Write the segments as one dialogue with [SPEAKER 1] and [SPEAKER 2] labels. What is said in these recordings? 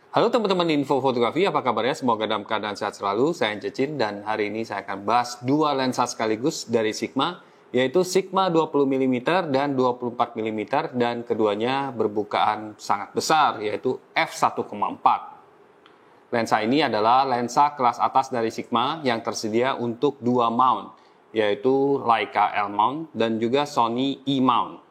[SPEAKER 1] Halo teman-teman Info Fotografi, apa kabarnya? Semoga dalam keadaan sehat selalu. Saya Cecin dan hari ini saya akan bahas dua lensa sekaligus dari Sigma, yaitu Sigma 20mm dan 24mm, dan keduanya berbukaan sangat besar, yaitu f1,4. Lensa ini adalah lensa kelas atas dari Sigma yang tersedia untuk dua mount, yaitu Leica L mount dan juga Sony E mount.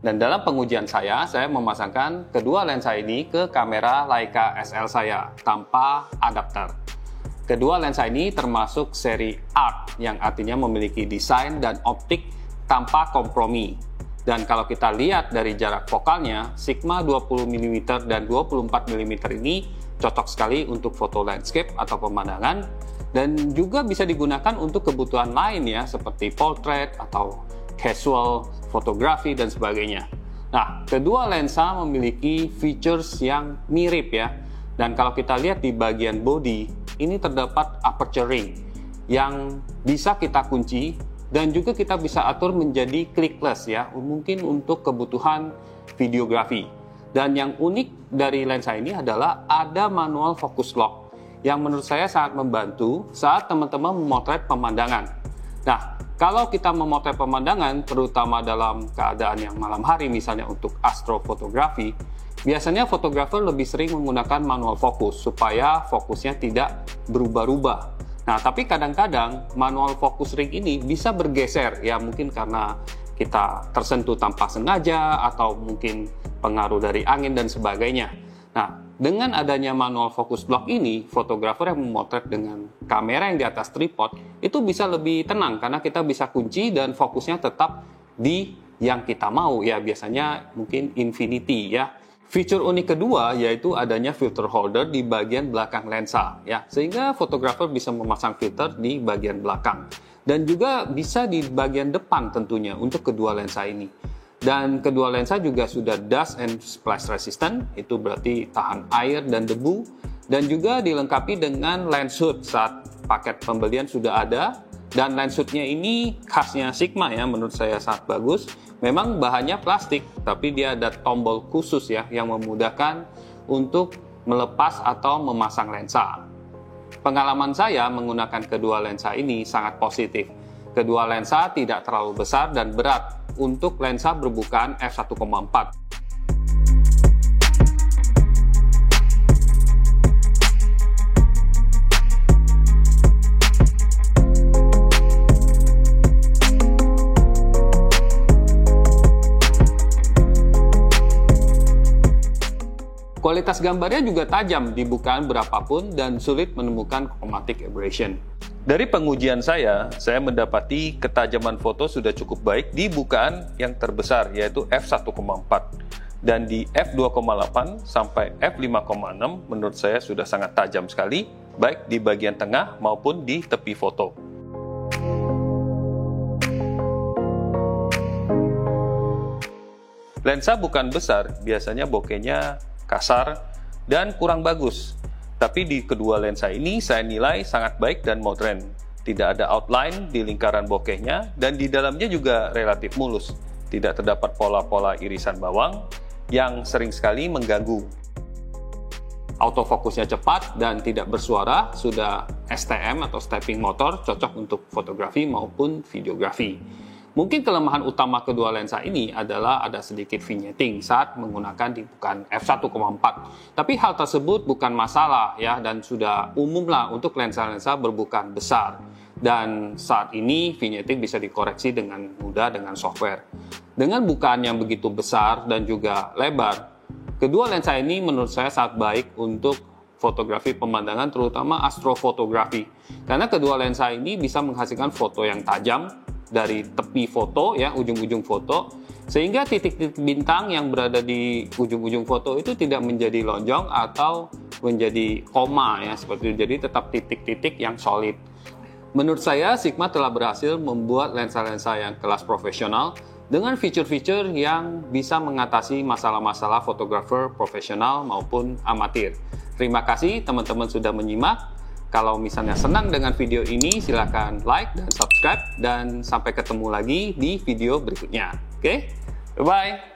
[SPEAKER 1] Dan dalam pengujian saya memasangkan kedua lensa ini ke kamera Leica SL saya tanpa adapter. Kedua lensa ini termasuk seri ART yang artinya memiliki desain dan optik tanpa kompromi. Dan kalau kita lihat dari jarak fokalnya, Sigma 20mm dan 24mm ini cocok sekali untuk foto landscape atau pemandangan, dan juga bisa digunakan untuk kebutuhan lain ya, seperti portrait atau casual fotografi dan sebagainya. Nah, kedua lensa memiliki features yang mirip ya. Dan kalau kita lihat di bagian body, ini terdapat aperture ring yang bisa kita kunci dan juga kita bisa atur menjadi clickless ya, mungkin untuk kebutuhan videografi. Dan yang unik dari lensa ini adalah ada manual focus lock yang menurut saya sangat membantu saat teman-teman memotret pemandangan. Nah, kalau kita memotret pemandangan, terutama dalam keadaan yang malam hari, misalnya untuk astrofotografi, biasanya fotografer lebih sering menggunakan manual fokus supaya fokusnya tidak berubah-ubah. Nah, tapi kadang-kadang manual focus ring ini bisa bergeser, ya mungkin karena kita tersentuh tanpa sengaja atau mungkin pengaruh dari angin dan sebagainya. Nah, dengan adanya manual focus block ini, fotografer yang memotret dengan kamera yang di atas tripod itu bisa lebih tenang karena kita bisa kunci dan fokusnya tetap di yang kita mau ya, biasanya mungkin infinity ya. Fitur unik kedua yaitu adanya filter holder di bagian belakang lensa ya, sehingga fotografer bisa memasang filter di bagian belakang dan juga bisa di bagian depan tentunya untuk kedua lensa ini. Dan kedua lensa juga sudah dust and splash resistant, itu berarti tahan air dan debu, dan juga dilengkapi dengan lens hood saat paket pembelian sudah ada. Dan lens hoodnya ini khasnya Sigma ya, menurut saya sangat bagus. Memang bahannya plastik, tapi dia ada tombol khusus ya yang memudahkan untuk melepas atau memasang lensa. Pengalaman saya menggunakan kedua lensa ini sangat positif. Kedua lensa tidak terlalu besar dan berat untuk lensa berbukaan f1,4. Kualitas gambarnya juga tajam di bukaan berapapun dan sulit menemukan chromatic aberration. Dari pengujian saya mendapati ketajaman foto sudah cukup baik di bukaan yang terbesar yaitu f1,4, dan di f2,8 sampai f5,6 menurut saya sudah sangat tajam sekali, baik di bagian tengah maupun di tepi foto. Lensa bukan besar, biasanya bokehnya kasar dan kurang bagus. Tapi di kedua lensa ini saya nilai sangat baik dan modern. Tidak ada outline di lingkaran bokehnya dan di dalamnya juga relatif mulus. Tidak terdapat pola-pola irisan bawang yang sering sekali mengganggu. Autofokusnya cepat dan tidak bersuara, sudah STM atau stepping motor, cocok untuk fotografi maupun videografi. Mungkin kelemahan utama kedua lensa ini adalah ada sedikit vignetting saat menggunakan di bukaan f1,4. Tapi hal tersebut bukan masalah ya, dan sudah umum lah untuk lensa-lensa berbukaan besar. Dan saat ini vignetting bisa dikoreksi dengan mudah dengan software. Dengan bukaan yang begitu besar dan juga lebar, kedua lensa ini menurut saya sangat baik untuk fotografi pemandangan, terutama astrofotografi. Karena kedua lensa ini bisa menghasilkan foto yang tajam, dari tepi foto ya, ujung-ujung foto, sehingga titik-titik bintang yang berada di ujung-ujung foto itu tidak menjadi lonjong atau menjadi koma ya, seperti itu. Jadi tetap titik-titik yang solid. Menurut saya, Sigma telah berhasil membuat lensa-lensa yang kelas profesional dengan fitur-fitur yang bisa mengatasi masalah-masalah fotografer profesional maupun amatir. Terima kasih teman-teman sudah menyimak. Kalau misalnya senang dengan video ini, silahkan like dan subscribe. Dan sampai ketemu lagi di video berikutnya. Oke? Bye-bye!